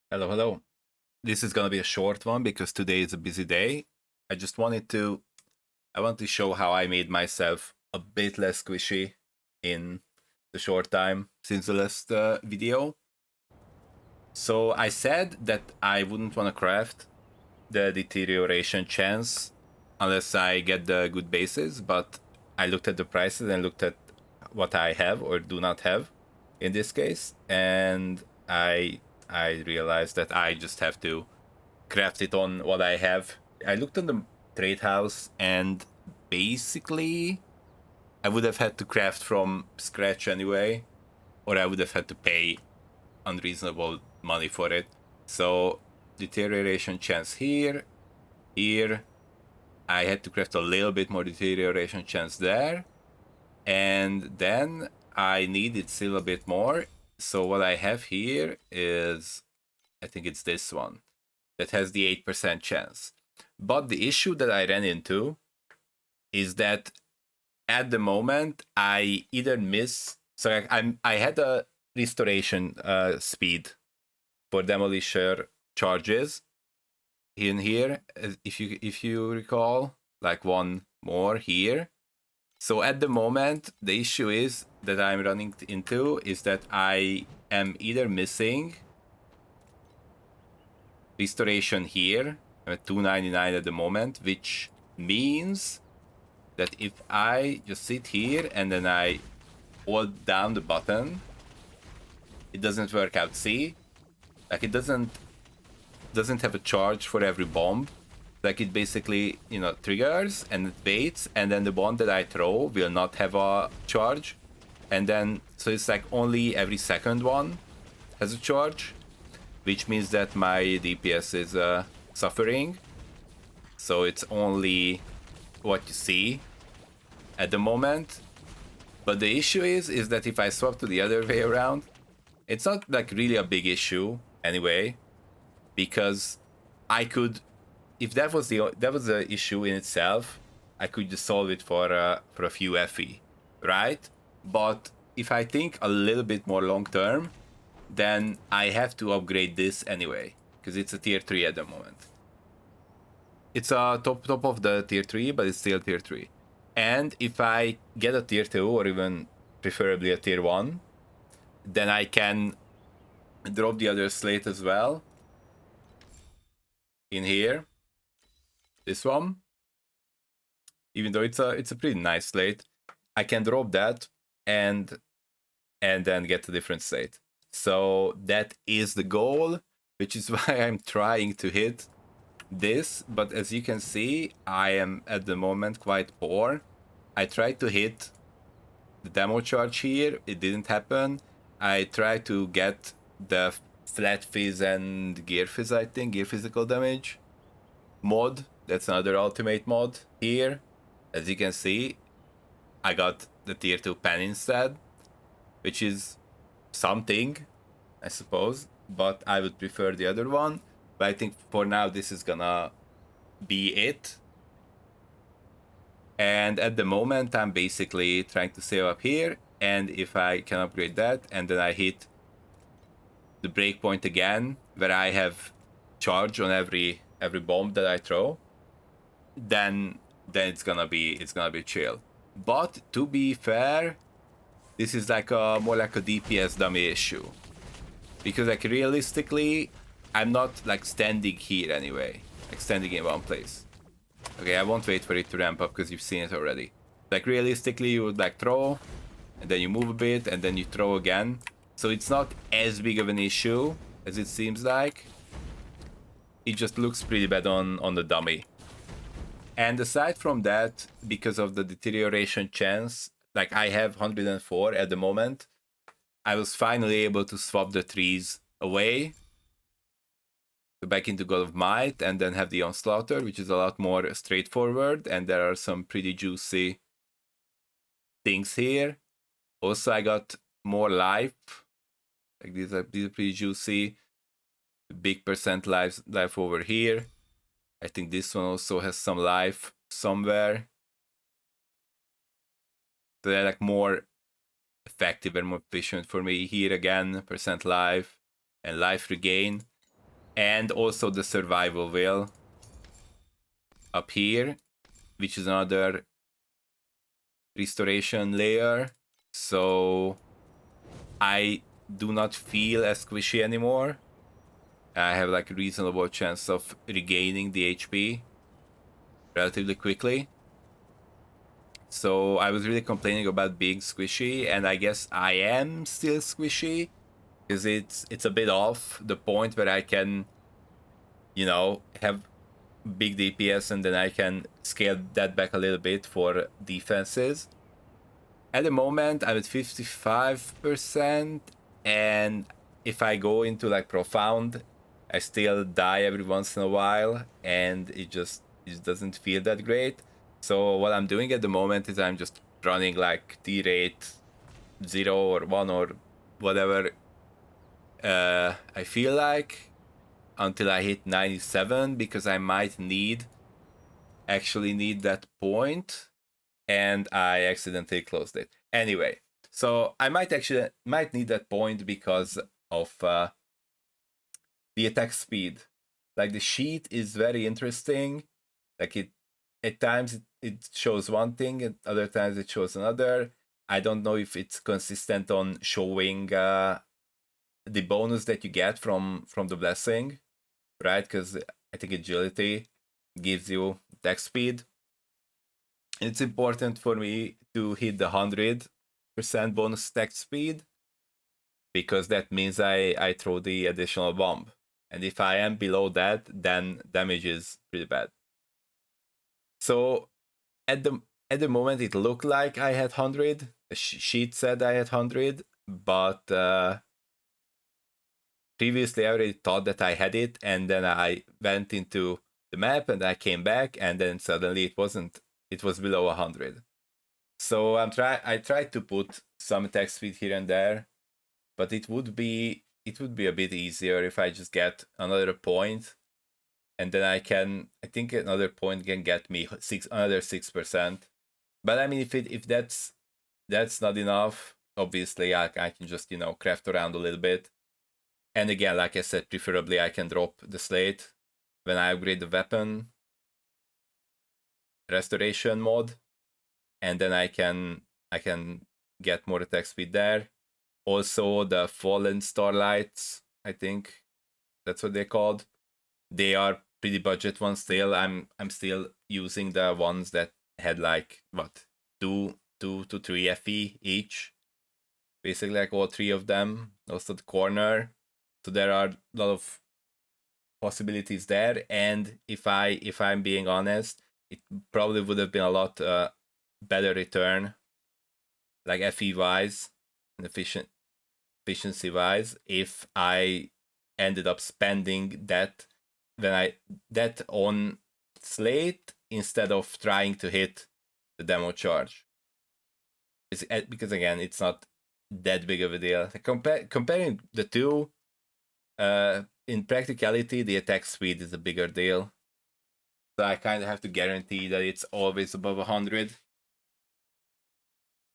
Hello, hello. This is gonna be a short one because today is a busy day. I want to show how I made myself a bit less squishy in the short time since the last video. So I said that I wouldn't want to craft the deterioration chance unless I get the good bases, but I looked at the prices and looked at what I have or do not have in this case, and I realized that I just have to craft it on what I have. I looked on the trade house and basically I would have had to craft from scratch anyway, or I would have had to pay unreasonable money for it. So deterioration chance here, here. I had to craft a little bit more deterioration chance there. And then I needed still a bit more. So what I have here is, I think it's this one that has the 8% chance. But the issue that I ran into is that at the moment I either miss. So I had a restoration speed for demolisher charges in here, if you recall, like one more here. So at the moment, the issue is that I'm running into is that I am either missing restoration here. I'm at 299 at the moment, which means that if I just sit here and then I hold down the button, it doesn't work out. See, like it doesn't have a charge for every bomb. Like it basically, triggers and it waits, and then the bomb that I throw will not have a charge. And then, so it's like only every second one has a charge, which means that my DPS is suffering. So it's only what you see at the moment. But the issue is that if I swap to the other way around, it's not like really a big issue anyway, because I could, if that was the issue in itself, I could just solve it for a few FE, right? But if I think a little bit more long term, then I have to upgrade this anyway because it's a tier 3 at the moment. It's a top of the tier 3, but it's still tier 3. And if I get a tier 2 or even preferably a tier 1, then I can drop the other slate as well in here. This one, even though it's a pretty nice slate, I can drop that and then get a different slate. So that is the goal, which is why I'm trying to hit this. But as you can see, I am at the moment quite poor. I tried to hit the demo charge here, it didn't happen. I tried to get the flat fizz and gear fizz, I think, gear physical damage mod. That's another ultimate mod here. As you can see, I got the tier 2 pen instead, which is something, I suppose, but I would prefer the other one. But I think for now this is gonna be it. And at the moment I'm basically trying to save up here, and if I can upgrade that and then I hit the breakpoint again where I have charge on every bomb that I throw, then it's gonna be chill. But to be fair, this is like more like a DPS dummy issue, because like realistically I'm not like standing here anyway, like standing in one place. Okay, I won't wait for it to ramp up because you've seen it already. Like realistically you would like throw and then you move a bit and then you throw again, so it's not as big of an issue as it seems like. It just looks pretty bad on the dummy. And aside from that, because of the deterioration chance, like I have 104 at the moment, I was finally able to swap the trees away back into God of Might and then have the Onslaughter, which is a lot more straightforward, and there are some pretty juicy things here. Also, I got more life. Like these are pretty juicy. Big percent life over here. I think this one also has some life somewhere. So they're like more effective and more efficient for me. Here again, percent life and life regain. and also the survival wheel up here, which is another restoration layer. So I do not feel as squishy anymore. I have like a reasonable chance of regaining the HP relatively quickly. So I was really complaining about being squishy, and I guess I am still squishy because it's a bit off the point where I can, you know, have big DPS and then I can scale that back a little bit for defenses. At the moment, I'm at 55%, and if I go into like profound, I still die every once in a while, and it just doesn't feel that great. So what I'm doing at the moment is I'm just running like T rate 0 or 1 or whatever I feel like until I hit 97, because I might actually need that point, and I accidentally closed it. Anyway, so I might need that point because of the attack speed. Like the sheet is very interesting. Like it at times it shows one thing, at other times it shows another. I don't know if it's consistent on showing the bonus that you get from the blessing, right? Because I think agility gives you attack speed. It's important for me to hit the 100% bonus attack speed, because that means I throw the additional bomb. And if I am below that, then damage is pretty bad. So at the moment, it looked like I had 100. The sheet said I had 100, but previously I already thought that I had it, and then I went into the map and I came back, and then suddenly it wasn't. It was below 100. So I tried to put some attack speed here and there, but it would be a bit easier if I just get another point, and then I think another point can get me another 6%. But I mean, if that's not enough, obviously I can just, you know, craft around a little bit. And again, like I said, preferably I can drop the slate when I upgrade the weapon restoration mod, and then I can get more attack speed there. Also, the Fallen Starlights, I think that's what they're called. They are pretty budget ones still. I'm still using the ones that had like what 2 to 3 FE each. Basically, like all three of them, also the corner. So there are a lot of possibilities there. And if I'm being honest, it probably would have been a lot better return, like FE wise and efficiency wise, if I ended up spending that on slate instead of trying to hit the demo charge. Because again, it's not that big of a deal. Comparing the two, in practicality, the attack speed is a bigger deal. So I kind of have to guarantee that it's always above 100.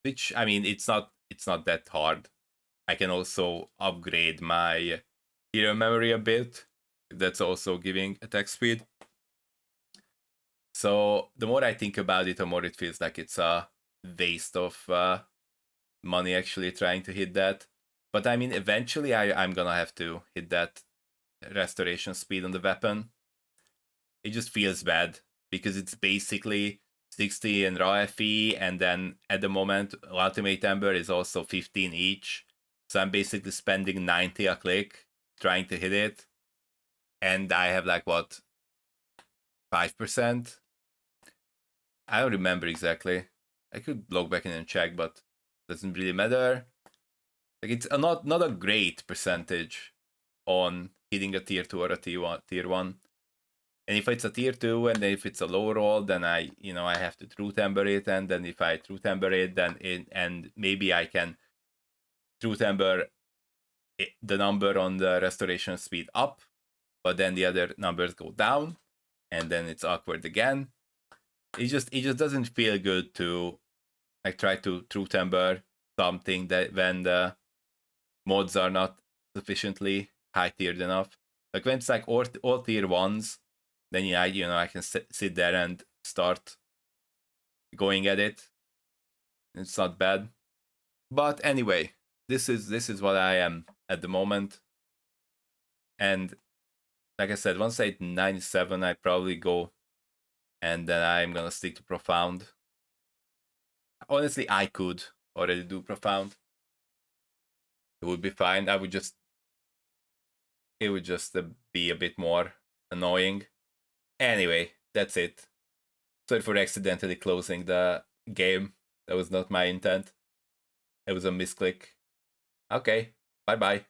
Which, I mean, it's not that hard. I can also upgrade my hero memory a bit. That's also giving attack speed. So the more I think about it, the more it feels like it's a waste of money actually trying to hit that. But I mean, eventually I'm gonna have to hit that restoration speed on the weapon. It just feels bad because it's basically 60 in raw FE, and then at the moment Ultimate Ember is also 15 each. So I'm basically spending 90 a click trying to hit it, and I have like what, 5%? I don't remember exactly. I could log back in and check, but doesn't really matter. Like it's not a great percentage on hitting a tier 2 or a tier 1. And if it's a tier 2 and if it's a low roll, then I have to truth ember it, and then if I truth ember it, and maybe I can truth ember the number on the restoration speed up, but then the other numbers go down, and then it's awkward again. It just doesn't feel good to like try to truth ember something that when the mods are not sufficiently high tiered enough. Like when it's like all tier 1s, then I can sit there and start going at it. It's not bad. But anyway, this is what I am at the moment. And like I said, once I hit 97, I probably go, and then I'm gonna stick to profound. Honestly, I could already do profound. It would be fine. It would just be a bit more annoying. Anyway, that's it. Sorry for accidentally closing the game. That was not my intent. It was a misclick. Okay, bye bye.